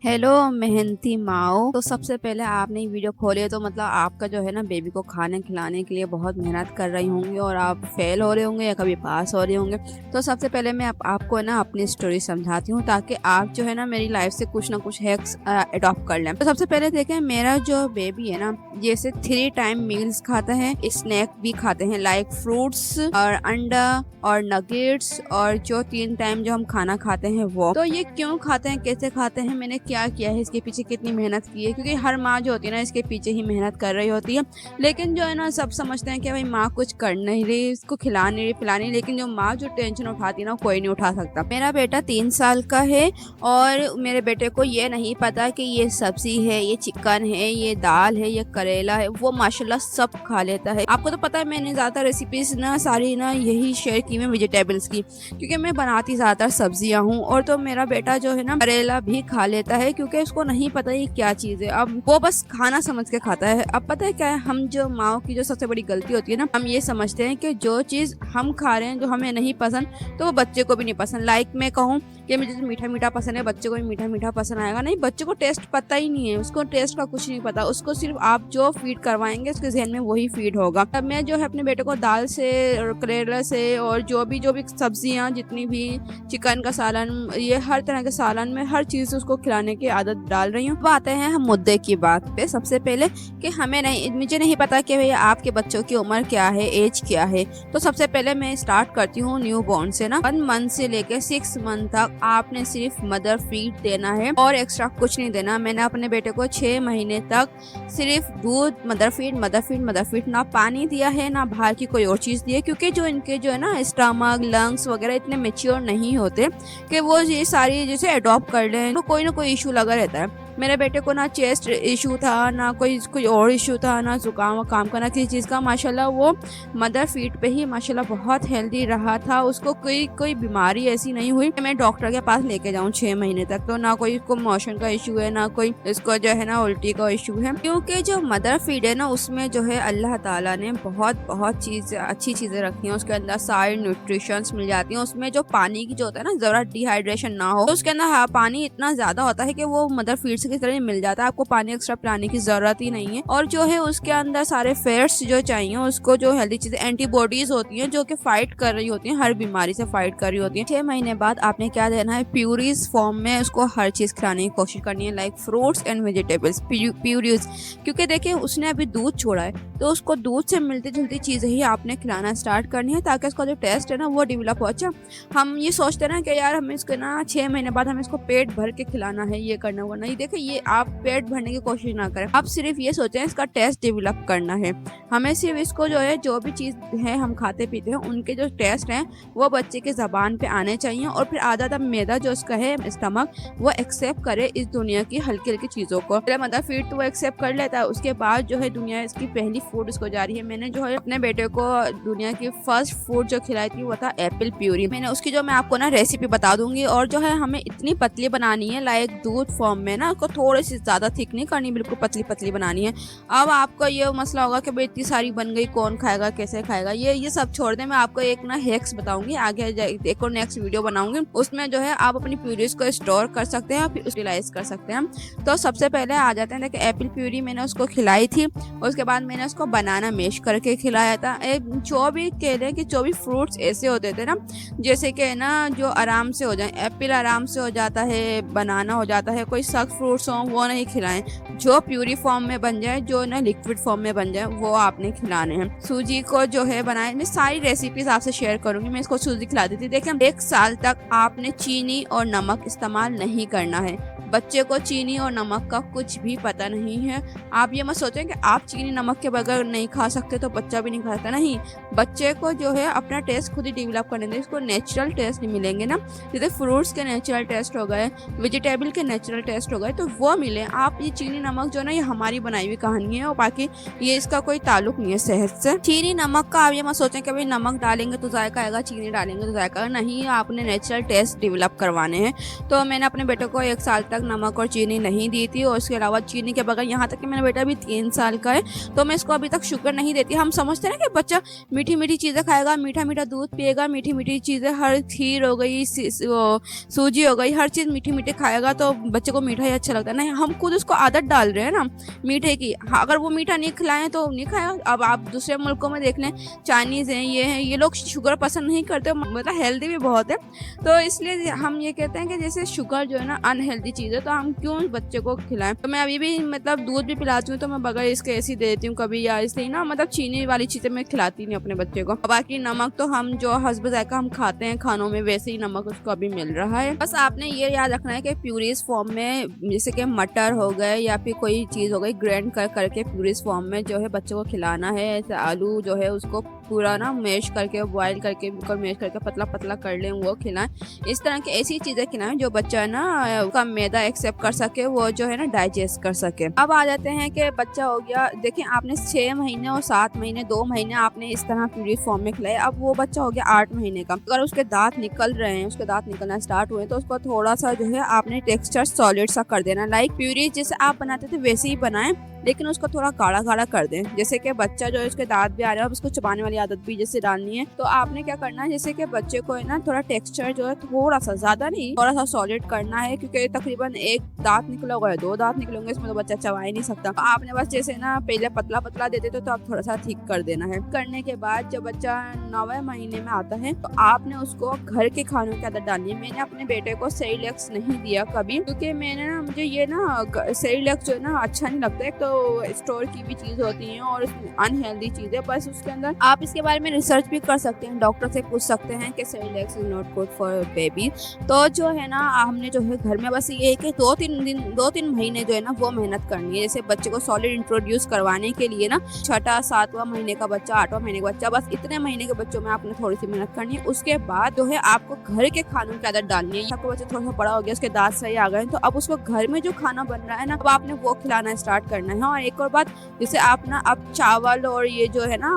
Hello मेहनती माओ। तो सबसे पहले आपने ये वीडियो खोली है तो मतलब आपका जो है ना बेबी को खाने खिलाने के लिए बहुत मेहनत कर रही होंगी और आप फेल हो रहे होंगे या कभी पास हो रहे होंगे। तो सबसे पहले मैं आपको ना अपनी स्टोरी समझाती हूँ ताकि आप जो है ना मेरी लाइफ से कुछ ना कुछ हैक्स अडॉप्ट कर लें। तो सबसे पहले देखें, मेरा जो बेबी है ना जैसे 3 टाइम मील्स खाता है, स्नैक भी खाते हैं लाइक फ्रूट्स और अंडा और नगेट्स, और जो 3 टाइम जो हम खाना खाते हैं वो। तो ये क्यों खाते हैं, कैसे खाते हैं, मैंने क्या किया है, इसके पीछे कितनी मेहनत की है, क्योंकि हर माँ जो होती है ना इसके पीछे ही मेहनत कर रही होती है। लेकिन जो है ना सब समझते हैं कि भाई माँ कुछ कर नहीं रही, इसको खिला नहीं रही पिला नहीं, लेकिन जो माँ जो टेंशन उठाती है ना कोई नहीं उठा सकता। मेरा बेटा 3 साल का है और मेरे बेटे को ये नहीं पता कि ये सब्जी है, ये चिकन है, ये दाल है, ये करेला है। वो माशाल्लाह सब खा लेता है। आपको तो पता है मैंने ज्यादा रेसिपीज ना सारी ना यही शेयर की मैं वेजिटेबल्स की, क्योंकि मैं बनाती ज्यादातर सब्जियां हूँ। और तो मेरा बेटा जो है ना करेला भी खा लेता है क्योंकि उसको नहीं पता ये क्या चीज है। अब वो बस खाना समझ के खाता है। अब पता है क्या है, हम जो माओ की जो सबसे बड़ी गलती होती है ना, हम ये समझते हैं कि जो चीज हम खा रहे हैं जो हमें नहीं पसंद तो वो बच्चे को भी नहीं पसंद। लाइक मैं कहूँ कि मुझे जो मीठा मीठा पसंद है बच्चे को भी मीठा मीठा पसंद आएगा। नहीं, बच्चे को टेस्ट पता ही नहीं है, उसको टेस्ट का कुछ नहीं पता। उसको सिर्फ आप जो फीड करवाएंगे उसके जहन में वही फीड होगा। तब मैं जो है अपने बेटे को दाल से और करेला से और जो भी सब्जियां जितनी भी, चिकन का सालन, ये हर तरह के सालन में हर चीज उसको खिलाने की आदत डाल रही हूँ। अब आते हैं हम मुद्दे की बात पे। सबसे पहले कि मुझे नहीं पता कि भैया आपके बच्चों की उम्र क्या है, एज क्या है। तो सबसे पहले मैं स्टार्ट करती हूँ न्यू बॉर्न से ना। 1 मंथ से लेकर 6 मंथ तक आपने सिर्फ मदर फीड देना है और एक्स्ट्रा कुछ नहीं देना। मैंने अपने बेटे को 6 महीने तक सिर्फ दूध, mother feed mother feed mother feed, ना पानी दिया है ना बाहर की कोई और चीज दी है, क्योंकि जो इनके जो है ना स्टमक, लंग्स वगैरह इतने मेच्योर नहीं होते कि वो ये सारी जैसे अडॉप्ट कर लें। तो कोई ना कोई इशू लगा रहता है। मेरे बेटे को ना चेस्ट इशू था, ना कोई और इशू था, ना जुकाम काम का, ना किसी चीज़ का। माशाल्लाह वो मदर फीड पे ही माशाल्लाह बहुत हेल्दी रहा था। उसको कोई बीमारी ऐसी नहीं हुई कि मैं डॉक्टर के पास लेके जाऊँ 6 महीने तक। तो ना कोई इसको मोशन का इशू है, ना कोई इसको जो है ना उल्टी का इशू है। क्योंकि जो मदर फीड है ना उसमें जो है अल्लाह ताला ने बहुत बहुत अच्छी चीज़ें रखी हैं। उसके अंदर सारी न्यूट्रिशंस मिल जाती हैं। उसमें जो पानी की जो होता है ना ज़रा डिहाइड्रेशन ना हो, तो उसके अंदर हाँ पानी इतना ज़्यादा होता है कि वो मदर फीड की तरह मिल जाता है। आपको पानी एक्स्ट्रा पिलाने की जरूरत ही नहीं है। और जो है उसके अंदर सारे फैट्स जो चाहिए उसको, जो हेल्दी चीजें, एंटीबॉडीज होती हैं जो कि फाइट कर रही होती हैं, हर बीमारी से फाइट कर रही होती है। 6 महीने बाद आपने क्या देना है, प्यूरीज फॉर्म में उसको हर चीज खिलाने की कोशिश करनी है, like fruits and vegetables purees. क्योंकि देखिए उसने अभी दूध छोड़ा है तो उसको दूध से मिलती जुलती चीजें ही आपने खिलाना स्टार्ट करनी है ताकि उसका जो टेस्ट है ना वो डेवलप हो। अच्छा, हम ये सोचते हैं ना कि यार हमें इसको ना 6 महीने बाद हमें इसको पेट भर के खिलाना है, ये करना हुआ नहीं। देखिए ये आप पेट भरने की कोशिश ना करें, आप सिर्फ ये सोचें इसका टेस्ट डेवलप करना है। हमें सिर्फ इसको जो है जो भी चीज़ है हम खाते पीते हैं उनके जो टेस्ट हैं वो बच्चे के ज़बान पे आने चाहिए। और फिर आधा आधा मैदा जो उसका है स्टमक वो एक्सेप्ट करे इस दुनिया की हल्की हल्की चीज़ों को। पहले मदर फीड तो वो एक्सेप्ट कर लेता है, उसके बाद जो है दुनिया इसकी पहली फूड इसको जा रही है। मैंने जो है अपने बेटे को दुनिया की फर्स्ट फूड जो खिलाई थी वो था एप्पल प्यूरी। मैंने उसकी जो मैं आपको ना रेसिपी बता दूंगी। और जो है हमें इतनी पतली बनानी है लाइक दूध फॉर्म में ना, उसको थोड़ी सी ज़्यादा थिक नहीं करनी, बिल्कुल पतली पतली बनानी है। अब आपका ये मसला होगा कि भाई इतनी सारी बन गई कौन खाएगा, कैसे खाएगा, ये सब छोड़ दें। मैं आपको एक ना हैक्स बताऊंगी आगे, एक और नेक्स्ट वीडियो बनाऊंगी उसमें जो है आप अपनी प्यूरीज को स्टोर कर सकते हैं, फिर यूटिलाइज कर सकते हैं। तो सबसे पहले आ जाते हैं, देखिए एप्पल प्यूरी मैंने उसको खिलाई थी। उसके बाद मैंने उसको बनाना मैश करके खिलाया था। जो भी कह रहे हैं कि जो भी फ्रूट्स ऐसे होते थे ना जैसे कि ना जो आराम से हो जाए, एप्पल आराम से हो जाता है, बनाना हो जाता है, कोई सख्त फ्रूट्स हो वो नहीं खिलाएं। जो प्यूरी फॉर्म में बन जाए, जो ना लिक्विड फॉर्म में बन जाए वो आपने खिलाने हैं। सूजी को जो है बनाए, मैं सारी रेसिपीज आपसे शेयर करूंगी। मैं इसको सूजी खिला दी थी। देखिए 1 साल तक आपने चीनी और नमक इस्तेमाल नहीं करना है। बच्चे को चीनी और नमक का कुछ भी पता नहीं है। आप ये मत सोचें कि आप चीनी नमक के बगैर नहीं खा सकते तो बच्चा भी नहीं खाता, नहीं। बच्चे को जो है अपना टेस्ट खुद ही डेवलप करने दें। इसको नेचुरल टेस्ट नहीं मिलेंगे ना, जैसे फ्रूट्स के नेचुरल टेस्ट हो गए, वेजिटेबल के नेचुरल टेस्ट हो गए, तो वो मिले। आप ये चीनी नमक जो ना ये हमारी बनाई हुई कहानी है और बाकी ये इसका कोई ताल्लुक नहीं है सेहत से। चीनी नमक का आप ये मत सोचें कि भाई नमक डालेंगे तो जायका आएगा, चीनी डालेंगे तो जायका, नहीं। आपने नेचुरल टेस्ट डेवलप करवाने हैं। तो मैंने अपने बेटे को 1 साल तक तक नमक और चीनी नहीं दी थी, और उसके अलावा चीनी के बगैर, यहाँ तक कि मेरा बेटा अभी 3 साल का है तो मैं इसको अभी तक शुगर नहीं देती। हम समझते हैं ना कि बच्चा मीठी मीठी चीज़ें खाएगा, मीठा मीठा दूध पिएगा, मीठी मीठी चीज़ें, हर खीर हो गई, सूजी हो गई, हर चीज़ मीठी मीठी खाएगा तो बच्चे को मीठा ही अच्छा लगता है। नहीं, हम खुद उसको आदत डाल रहे हैं ना मीठे की। हाँ, अगर वो मीठा नहीं खिलाएं तो नहीं खाएगा। अब आप दूसरे मुल्कों में देख लें, चाइनीज़ हैं, ये लोग शुगर पसंद नहीं करते, मतलब हेल्दी भी बहुत है। तो इसलिए हम ये कहते हैं कि जैसे शुगर जो है ना अनहेल्दी चीज़ है, तो हम क्यों बच्चे को खिलाएं। तो मैं अभी भी मतलब दूध भी पिलाती हूँ तो मैं बगैर इसके ऐसी दे देती हूँ कभी, या इसलिए ना मतलब चीनी वाली चीज़ें मैं खिलाती नहीं अपने बच्चे को। बाकी नमक तो हम जो हस्ब जायका हम खाते हैं खानों में, वैसे ही नमक उसको अभी मिल रहा है। बस आपने ये याद रखना है कि प्यूरीज फॉर्म में, जैसे कि मटर हो गए या फिर कोई चीज़ हो गई, ग्राइंड करके प्यूरीज फॉर्म में जो है बच्चों को खिलाना है। ऐसे आलू जो है उसको पूरा ना मैश करके, बॉईल करके, बिल्कुल मैश करके पतला पतला कर लें, वो खिलाएं। इस तरह की ऐसी चीज़ें खिलाएं जो बच्चा ना उसका मैदा एक्सेप्ट कर सके, वो जो है ना डाइजेस्ट कर सके। अब आ जाते हैं कि बच्चा हो गया, देखिए आपने 6 महीने और 7 महीने 2 महीने आपने इस तरह प्यूरी फॉर्म में खिलाया। अब वो बच्चा हो गया 8 महीने का, अगर उसके दांत निकल रहे हैं, उसके दांत निकलना स्टार्ट हुए, तो उसको थोड़ा सा जो है आपने टेक्सचर सॉलिड सा कर देना। लाइक प्यूरी जैसे आप बनाते थे वैसे ही बनाएं, लेकिन उसको थोड़ा गाढ़ा गाढ़ा कर दें। जैसे कि बच्चा जो है उसके दांत भी आ रहे हैं, अब उसको चबाने वाली आदत भी जैसे डालनी है, तो आपने क्या करना है, जैसे कि बच्चे को है ना थोड़ा टेक्सचर जो है थोड़ा सा, ज्यादा नहीं, थोड़ा सा सॉलिड करना है, क्योंकि तकरीबन 1 दांत निकला होगा या 2 दांत निकले होंगे, इसमें तो बच्चा चबा ही नहीं सकता। तो आपने बस जैसे ना पहले पतला पतला देते थे, तो आप थोड़ा सा थिक कर देना है। करने के बाद जब बच्चा 9वें महीने में आता है तो आपने उसको घर के खानों की आदत डालनी है। मैंने अपने बेटे को सेरेलैक्स नहीं दिया कभी, क्योंकि मैंने ना, मुझे ये ना सेरेलैक्स जो है ना अच्छा नहीं लगता है। तो स्टोर की भी चीज होती है और अनहेल्दी चीज है, बस उसके अंदर आप इसके बारे में रिसर्च भी कर सकते हैं, डॉक्टर से पूछ सकते हैं कि Cerelac is not good for baby. तो जो है ना हमने जो है घर में बस ये कि 2-3 महीने जो है ना वो मेहनत करनी है। जैसे बच्चे को सॉलिड इंट्रोड्यूस करवाने के लिए ना 6वां 7वां महीने का बच्चा, 8वां महीने का बच्चा, बस इतने महीने के बच्चों में आपने थोड़ी सी मेहनत करनी है। उसके बाद जो है आपको घर के खानों की आदत डालनी है। आपको बच्चा थोड़ा सा बड़ा हो गया, उसके दांत सही आ गए, तो अब उसको घर में जो खाना बन रहा है ना, अब आपने वो खिलाना स्टार्ट करना है। और एक और बात, जैसे आप ना अब चावल और ये जो है ना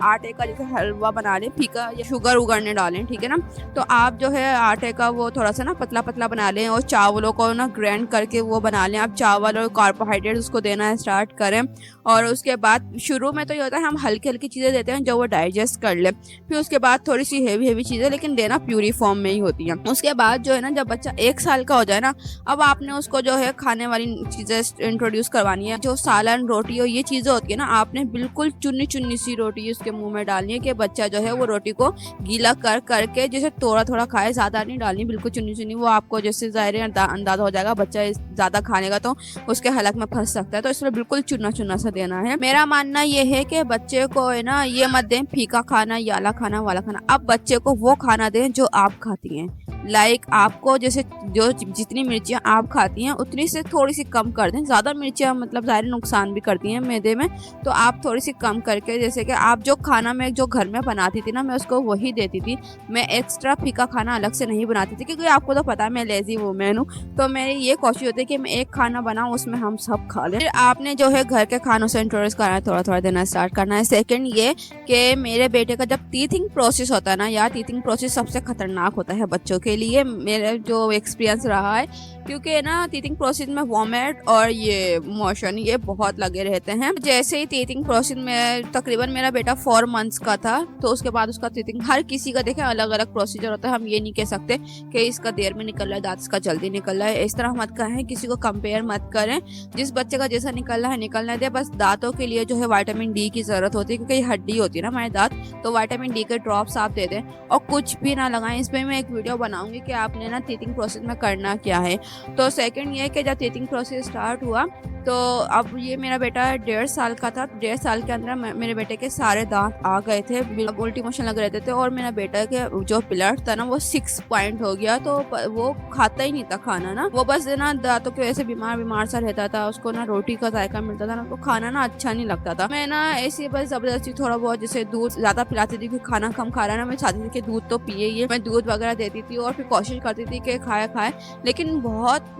आटे का जैसे हलवा बना लें फीका, या शुगर उगड़ने डालें, ठीक है ना, तो आप जो है आटे का वो थोड़ा सा ना पतला पतला बना लें, और चावलों को ना ग्राइंड करके वो बना लें। आप चावल और कार्बोहाइड्रेट उसको देना स्टार्ट करें, और उसके बाद शुरू में तो ये होता है हम हल्की हल्की चीज़ें देते हैं जो वो डाइजेस्ट कर ले, फिर उसके बाद थोड़ी सी हेवी चीज़ें, लेकिन देना प्यूरी फॉर्म में ही होती है। उसके बाद जो है ना जब बच्चा 1 साल का हो जाए ना, अब आपने उसको जो है खाने वाली चीज़ें इंट्रोड्यूस करवानी है। जो सालन, रोटी और ये चीज़ें होती है ना, आपने बिल्कुल चुन्नी चुन्नी सी रोटी उसके मुंह में डालनी है कि बच्चा जो है वो रोटी को गीला कर करके जैसे थोड़ा थोड़ा खाए, ज़्यादा नहीं डालनी, बिल्कुल चुन्नी चुन्नी। वो आपको जैसे ज़ाहिर अंदाजा हो जाएगा बच्चा ज़्यादा खाने का तो उसके हलक में फंस सकता है, तो इसलिए बिल्कुल चुना चुना सा देना है। मेरा मानना ये है कि बच्चे को है ना ये मत दें फीका खाना, याला खाना, वाला खाना। अब बच्चे को वो खाना दें जो आप खाती हैं। लाइक आपको जैसे जो जितनी मिर्चियाँ आप खाती हैं उतनी से थोड़ी सी कम कर दें। ज़्यादा मिर्चियाँ मतलब ज़ाहिर नुकसान भी करती हैं मैदे में, तो आप थोड़ी सी कम करके, जैसे कि आप जो खाना मैं जो घर में बनाती थी ना, मैं उसको वही देती थी। मैं एक्स्ट्रा फीका खाना अलग से नहीं बनाती थी, क्योंकि आपको तो पता है मैं लेजी वूमेन हूँ, तो मेरी ये कोशिश होती है कि मैं एक खाना बनाऊँ उसमें हम सब खा लें। फिर आपने जो है घर के खानों से इंट्रोड्यूस करना है, थोड़ा थोड़ा देना स्टार्ट करना है। सेकेंड ये कि मेरे बेटे का जब टीथिंग प्रोसेस होता है ना, या टीथिंग प्रोसेस सबसे खतरनाक होता है बच्चों के लिए, मेरा जो एक्सपीरियंस रहा है, क्योंकि ना टीथिंग प्रोसेस में वॉमिट और ये मोशन ये बहुत लगे रहते हैं। जैसे ही टीथिंग प्रोसेस में तकरीबन मेरा बेटा 4 मंथ्स का था, तो उसके बाद उसका टीथिंग, हर किसी का देखें अलग अलग प्रोसीजर होता है। हम ये नहीं कह सकते कि इसका देर में निकल रहा है, दांत इसका जल्दी निकल रहा है, इस तरह मत कहें, किसी को कंपेयर मत करें। जिस बच्चे का जैसा निकल रहा है निकलने दे। बस दांतों के लिए जो है विटामिन डी की जरूरत होती है, क्योंकि ये हड्डी होती है ना हमारे दांत, तो विटामिन डी के ड्रॉप्स आप दे दें और कुछ भी ना लगाएं। इस पर मैं एक वीडियो बनाऊंगी कि आपने ना टीथिंग प्रोसेस में करना क्या है। तो सेकंड ये कि जब टीथिंग प्रोसेस स्टार्ट हुआ, तो अब ये मेरा बेटा 1.5 साल का था। 1.5 साल के अंदर मेरे बेटे के सारे दांत आ गए थे, उल्टी मोशन लग रहे थे, और मेरा बेटा के जो पिलर था ना वो 6 पॉइंट हो गया। तो वो खाता ही नहीं था खाना ना, वो बस ना दांतों की वजह से बीमार सा रहता था। उसको ना रोटी का जायका मिलता था ना, तो खाना ना अच्छा नहीं लगता था। मैं ना ऐसी बस जबरदस्ती थोड़ा बहुत जैसे दूध ज्यादा पिलाती थी, खाना कम खा रहा है ना, मैं चाहती थी कि दूध तो पिए ही। मैं दूध वगैरह देती थी और फिर कोशिश करती थी कि खाए, लेकिन बहुत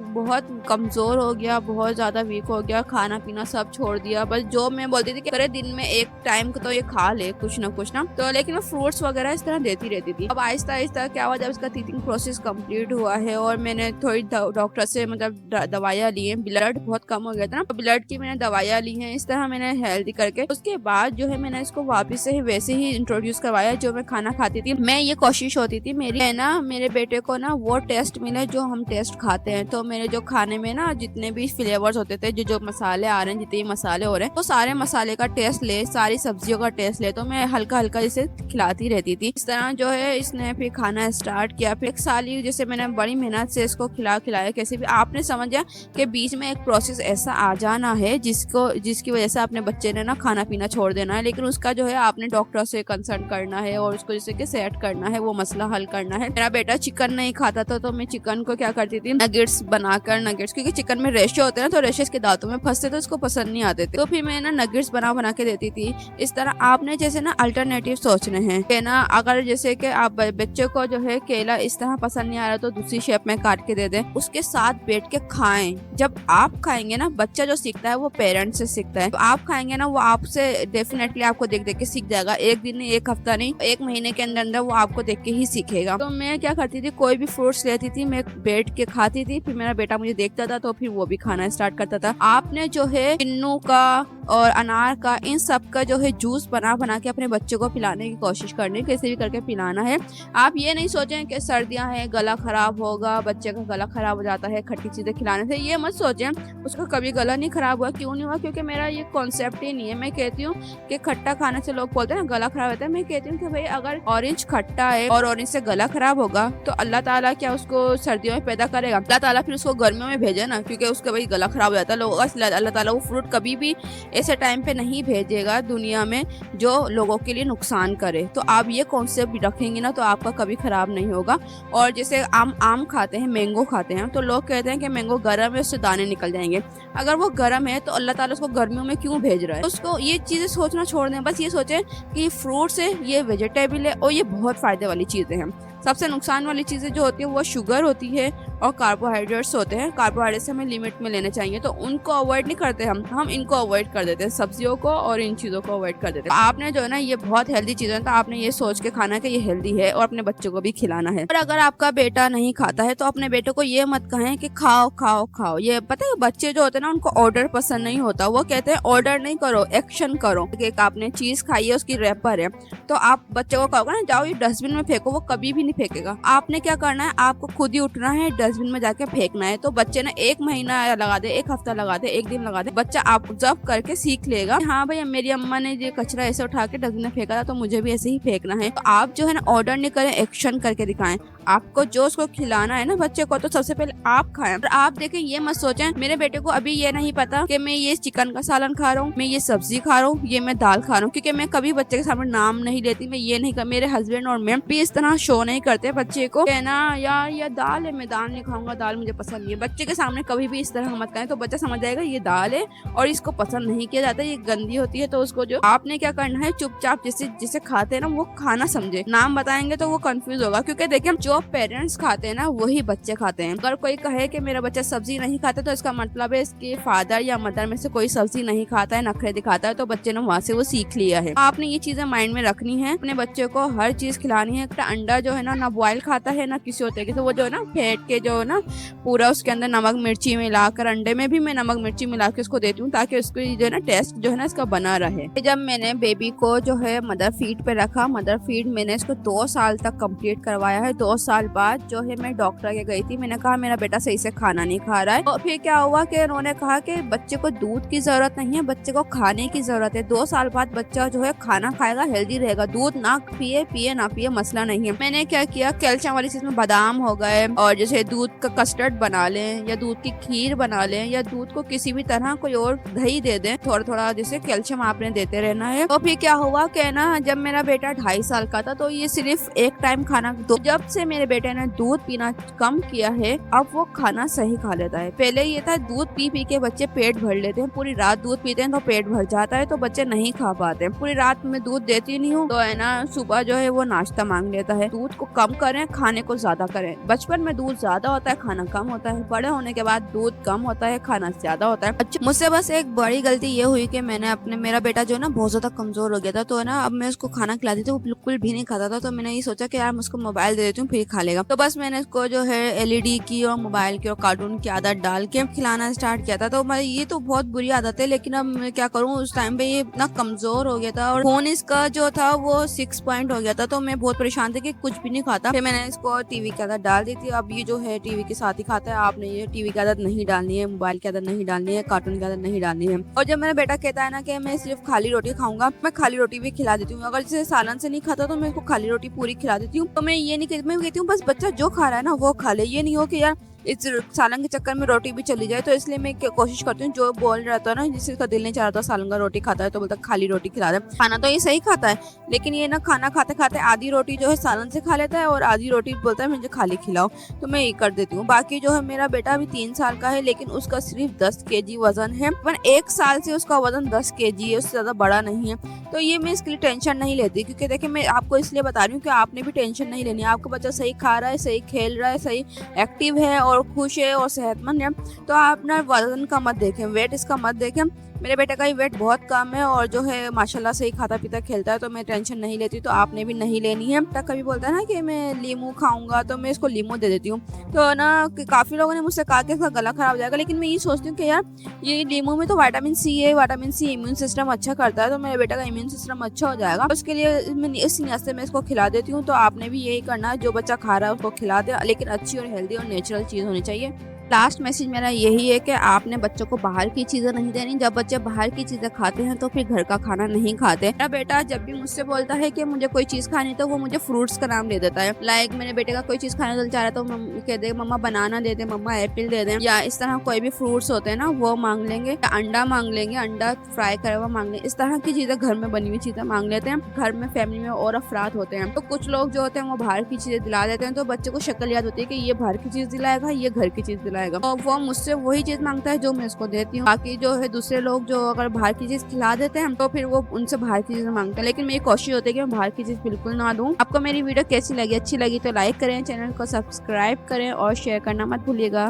कमजोर हो गया, बहुत ज्यादा वीक हो गया, खाना पीना सब छोड़ दिया। बस जो मैं बोलती थी कि अरे दिन में एक टाइम तो ये खा ले कुछ ना, तो लेकिन वो फ्रूट्स वगैरह इस तरह देती रहती थी। अब आहिस्ता आहिस्ता क्या हुआ, जब इसका टीचिंग प्रोसेस कंप्लीट हुआ है और मैंने थोड़ी डॉक्टर से मतलब दवाइयाँ ली है, ब्लड बहुत कम हो गया था ना, ब्लड की मैंने दवाइयाँ ली हैं, इस तरह मैंने हेल्दी करके उसके बाद जो है मैंने इसको वापस से वैसे ही इंट्रोड्यूस करवाया जो मैं खाना खाती थी। मैं ये कोशिश होती थी मेरी है ना, मेरे बेटे को ना वो टेस्ट मिले जो हम टेस्ट खाते हैं। तो मेरे जो खाने में ना जितने भी फ्लेवर्स होते थे, जो मसाले आ रहे हैं, जितने भी मसाले हो रहे हैं, तो सारे मसाले का टेस्ट ले, सारी सब्जियों का टेस्ट ले, तो मैं हल्का हल्का इसे खिलाती रहती थी। इस तरह जो है इसने फिर खाना स्टार्ट किया। फिर एक साल ही जैसे मैंने बड़ी मेहनत से इसको खिलाया कैसे भी, आपने समझा कि बीच में एक प्रोसेस ऐसा आ जाना है जिसकी वजह से अपने बच्चे ने ना खाना पीना छोड़ देना है, लेकिन उसका जो है आपने डॉक्टर से कंसल्ट करना है और उसको जैसे कि सेट करना है, वो मसला हल करना है। मेरा बेटा चिकन नहीं खाता था, तो मैं चिकन को क्या करती थी, नगेट्स बनाकर, नगेट्स क्योंकि चिकन में रेशे होते हैं तो रेशे के दांतों में फंसते थे, उसको पसंद नहीं आते थे, तो फिर मैं ना नगेट्स बना के देती थी। इस तरह आपने जैसे ना अल्टरनेटिव सोचने हैं कि ना, अगर जैसे कि आप बच्चे को जो है केला इस तरह पसंद नहीं आ रहा तो दूसरी शेप में काट के दे दें, उसके साथ बैठ के खाएं। जब आप खाएंगे ना, बच्चा जो सीखता है वो पेरेंट्स से सीखता है, तो आप खाएंगे ना वो आपसे डेफिनेटली आपको देख के सीख जाएगा। एक दिन नहीं, एक हफ्ता नहीं, एक महीने के अंदर वो आपको देख के ही सीखेगा। तो मैं क्या करती थी, कोई भी फ्रूट्स लेती थी, मैं बैठ के खाती थी, फिर मेरा बेटा मुझे देखता था तो फिर वो भी खाना स्टार्ट करता था। आपने जो है किन्नू का और अनार का, इन सब का जो है जूस बना के अपने बच्चों को पिलाने की कोशिश करनी, कैसे भी करके पिलाना है। आप ये नहीं सोचें कि सर्दियां हैं गला खराब होगा, बच्चे का गला खराब हो जाता है खट्टी चीजें खिलाने से, ये मत सोचें। उसका कभी गला नहीं खराब हुआ, क्यों नहीं हुआ, क्योंकि मेरा ये कॉन्सेप्ट ही नहीं है। मैं कहती हूँ कि खट्टा खाने से लोग बोलते हैं ना गला खराब होता है, मैं कहती हूँ कि भाई अगर ऑरेंज खट्टा है और ऑरेंज से गला खराब होगा तो अल्लाह ताला क्या उसको सर्दियों में पैदा करेगा? अल्लाह ताला फिर उसको गर्मियों में भेजे ना, क्योंकि उसका भाई गला खराब हो जाता है लोगों का। अल्लाह ताला वो फ्रूट कभी भी ऐसे टाइम पे नहीं भेजेगा दुनिया में जो लोगों के लिए नुकसान करे। तो आप ये कॉन्सेप्ट रखेंगे ना तो आपका कभी खराब नहीं होगा। और जैसे आम खाते हैं, मैंगो खाते हैं, तो लोग कहते हैं कि मैंगो गर्म है उससे दाने निकल जाएंगे। अगर वो गर्म है तो अल्लाह ताला उसको गर्मियों में क्यों भेज रहा है? तो उसको ये चीजें सोचना छोड़ दें, बस ये सोचें कि फ्रूट्स है, ये वेजिटेबल है और ये बहुत फायदे वाली चीजें हैं। सबसे नुकसान वाली चीजें जो होती है वो शुगर होती है और कार्बोहाइड्रेट्स होते हैं। कार्बोहाइड्रेट्स हमें लिमिट में लेने चाहिए, तो उनको अवॉइड नहीं करते हम इनको अवॉइड कर देते हैं, सब्जियों को और इन चीजों को अवॉइड कर देते हैं। आपने जो है ना, ये बहुत हेल्दी चीजें हैं, तो आपने ये सोच के खाना कि ये हेल्दी है और अपने बच्चों को भी खिलाना है। और अगर आपका बेटा नहीं खाता है तो अपने बेटे को ये मत कहें कि खाओ खाओ खाओ। ये पता है बच्चे जो होते हैं ना, उनको ऑर्डर पसंद नहीं होता, वो कहते हैं ऑर्डर नहीं करो, एक्शन करो। एक आपने चीज खाई है, उसकी रैपर है, तो आप बच्चे को कहोगे ना जाओ ये डस्टबिन में फेंको, वो कभी भी नहीं फेंकेगा। आपने क्या करना है, आपको खुद ही उठना है, डस्टबिन में जाके फेंकना है। तो बच्चे ने 1 महीना लगा दे, 1 हफ्ता लगा दे, 1 दिन लगा दे, बच्चा आप ऑब्जर्व करके सीख लेगा। हाँ भाई मेरी अम्मा ने ये कचरा ऐसे उठा के डस्टबिन में फेंका था तो मुझे भी ऐसे ही फेंकना है। तो आप जो है ना ऑर्डर नहीं करें, एक्शन करके दिखाएं। आपको जो उसको खिलाना है ना बच्चे को, तो सबसे पहले आप खाएं। और आप देखें, ये मत सोचें मेरे बेटे को अभी ये नहीं पता कि मैं ये चिकन का सालन खा रहा हूँ, मैं ये सब्जी खा रहा हूँ, ये मैं दाल खा रहा हूँ, क्योंकि मैं कभी बच्चे के सामने नाम नहीं लेती, मैं ये नहीं कर। मेरे हस्बैंड और मैं भी इस तरह शो नहीं करते बच्चे को कहना यार ये दाल है, मैं दाल नहीं खाऊंगा, दाल मुझे पसंद नहीं है। बच्चे के सामने कभी भी इस तरह मत करें, तो बच्चा समझ जाएगा ये दाल है और इसको पसंद नहीं किया जाता, ये गंदी होती है। तो उसको जो आपने क्या करना है, चुपचाप जिसे खाते हैं ना वो खाना समझे। नाम बताएंगे तो वो कंफ्यूज होगा, क्योंकि देखिए जो पेरेंट्स खाते हैं ना वही बच्चे खाते हैं। अगर कोई कहे कि मेरा बच्चा सब्जी नहीं खाता तो इसका मतलब है इसके फादर या मदर में से कोई सब्जी नहीं खाता है, नखरे दिखाता है, तो बच्चे ने वहाँ से वो सीख लिया है। आपने ये चीजें माइंड में रखनी है, अपने बच्चे को हर चीज खिलानी है। अंडा जो है ना बॉयल खाता है ना किसी होते तो वो जो है ना फेंट के जो है ना पूरा उसके अंदर नमक मिर्ची मिलाकर, अंडे में भी मैं नमक मिर्ची मिला के उसको देती हूँ ताकि उसको जो है ना टेस्ट जो है ना इसका बना रहे। जब मैंने बेबी को जो है मदर फीड पे रखा, मदर फीड मैंने इसको 2 साल तक कंप्लीट करवाया है। 2 साल बाद जो है मैं डॉक्टर के गई थी, मैंने कहा मेरा बेटा सही से खाना नहीं खा रहा है। और फिर क्या हुआ कि उन्होंने कहा कि बच्चे को दूध की जरूरत नहीं है, बच्चे को खाने की जरूरत है। 2 साल बाद बच्चा जो है खाना खाएगा, हेल्दी रहेगा, दूध ना पिए ना पिए मसला नहीं है। मैंने क्या किया, कैल्शियम वाली चीज में बादाम हो गए और जैसे दूध का कस्टर्ड बना लें या दूध की खीर बना लें या दूध को किसी भी तरह कोई और दही दे दें, थोड़ा थोड़ा जैसे कैल्शियम आपने देते रहना है। तो फिर क्या हुआ कि ना जब मेरा बेटा 2.5 साल का था तो ये सिर्फ एक टाइम खाना, जब से मेरे बेटे ने दूध पीना कम किया है अब वो खाना सही खा लेता है। पहले ये था दूध पी पी के बच्चे पेट भर लेते हैं, पूरी रात दूध पीते हैं तो पेट भर जाता है तो बच्चे नहीं खा पाते। पूरी रात में दूध देती नहीं हूँ तो है ना सुबह जो है वो नाश्ता मांग लेता है। दूध को को कम करें, खाने को ज़्यादा करें। बचपन में दूध ज़्यादा होता है, खाना कम होता है, बड़े होने के बाद दूध कम होता है, खाना ज़्यादा होता है। अच्छा, मुझसे बस एक बड़ी गलती ये हुई कि मैंने मेरा बेटा जो है ना बहुत ज़्यादा कमज़ोर हो गया था, तो है ना अब मैं उसको खाना खिलाती थी, वो बिल्कुल भी नहीं खाता था। तो मैंने ये सोचा कि यार मैं उसको मोबाइल दे देती हूँ, फिर खा लेगा। तो बस मैंने इसको जो है एलईडी की और मोबाइल की और कार्टून की आदत डाल के खिलाना स्टार्ट किया था। तो मैं ये तो बहुत बुरी आदत है, लेकिन अब मैं क्या करूँ, उस टाइम पे ये इतना कमज़ोर हो गया था और फोन इसका जो था वो 6 पॉइंट हो गया था। तो मैं बहुत परेशान थी कि कुछ भी नहीं खाता। फिर मैंने इसको टीवी की आदत डाल दी थी। अब ये जो है टीवी के साथ ही खाता है। आपने ये टीवी की आदत नहीं डालनी है, मोबाइल की आदत नहीं डालनी है, कार्टून की आदत नहीं डालनी है। और जब मेरा बेटा कहता है ना कि मैं सिर्फ खाली रोटी खाऊंगा, मैं खाली रोटी भी खिला देती हूँ। अगर जैसे सालन से नहीं खाता तो मैं इसको खाली रोटी पूरी खिला देती हूँ। तो मैं ये नहीं कहती, मैं कहती हूँ बस बच्चा जो खा रहा है ना वो खा ले। ये नहीं हो कि यार इस सालन के चक्कर में रोटी भी चली जाए। तो इसलिए मैं कोशिश करती हूँ, जो बोल रहा था ना जिसका दिल नहीं चाह रहा था सालन का रोटी खाता है तो बोलता खाली रोटी खिला दे। खाना तो ये सही खाता है, लेकिन ये ना खाना खाते खाते आधी रोटी जो है सालन से खा लेता है और आधी रोटी बोलता है मुझे खाली खिलाओ। तो मैं ये कर देती हूँ। बाकी जो है मेरा बेटा अभी 3 साल का है, लेकिन उसका सिर्फ 10 kg वजन है। 1 साल से उसका वजन 10 kg है, उससे ज्यादा बड़ा नहीं है। तो ये मैं इसके लिए टेंशन नहीं लेती, क्योंकि देखिए मैं आपको इसलिए बता रही हूँ कि आपने भी टेंशन नहीं लेनी है। आपका बच्चा सही खा रहा है, सही खेल रहा है, सही एक्टिव है और खुश है और सेहतमंद है, तो आप अपना वजन का मत देखें, वेट इसका मत देखें। मेरे बेटे का ही वेट बहुत कम है और जो है माशाल्लाह से ही खाता पीता खेलता है, तो मैं टेंशन नहीं लेती। तो आपने भी नहीं लेनी है। तक कभी बोलता है ना कि मैं लीमू खाऊंगा, तो मैं इसको लीमू दे देती हूँ। तो ना काफ़ी लोगों ने मुझसे कहा कि इसका गला खराब हो जाएगा, लेकिन मैं ये सोचती हूँ कि यार ये लीमू में तो विटामिन सी है, विटामिन सी इम्यून सिस्टम अच्छा करता है, तो मेरे बेटे का इम्यून सिस्टम अच्छा हो जाएगा। उसके लिए मैं इस नियत से मैं इसको खिला देती हूँ। तो आपने भी यही करना है, जो बच्चा खा रहा है उसको खिला दे, लेकिन अच्छी और हेल्दी और नेचुरल चीज़ होनी चाहिए। लास्ट मैसेज मेरा यही है कि आपने बच्चों को बाहर की चीज़ें नहीं देनी। जब बच्चे बाहर की चीज़ें खाते हैं तो फिर घर का खाना नहीं खाते। मेरा बेटा जब भी मुझसे बोलता है कि मुझे कोई चीज़ खानी, तो वो मुझे फ्रूट्स का नाम ले देता है। लाइक मेरे बेटे का कोई चीज़ खाने दिल चाह रहा है तो कह दे मम्मा बनाना दे दे, मम्मा एप्पल दे दें, या इस तरह कोई भी फ्रूट्स होते हैं ना वो मांग लेंगे, या अंडा मांग लेंगे, अंडा फ्राई करा हुआ मांग लेंगे। इस तरह की चीज़ें, घर में बनी हुई चीज़ें मांग लेते हैं। घर में फैमिली में और अफराद होते हैं, तो कुछ लोग जो होते हैं वो बाहर की चीज़ें दिला देते हैं। तो बच्चे को शक्ल याद होती है कि ये बाहर की चीज़ दिलाएगा, ये घर की चीज़ दिलाएगा, तो वो मुझसे वही चीज मांगता है जो मैं उसको देती हूँ। बाकी जो है दूसरे लोग जो अगर बाहर की चीज खिला देते हैं तो फिर वो उनसे बाहर की चीज मांगते हैं, लेकिन मेरी कोशिश होती है कि मैं बाहर की चीज बिल्कुल ना दूं। आपको मेरी वीडियो कैसी लगी? अच्छी लगी तो लाइक करें, चैनल को सब्सक्राइब करें और शेयर करना मत भूलिएगा।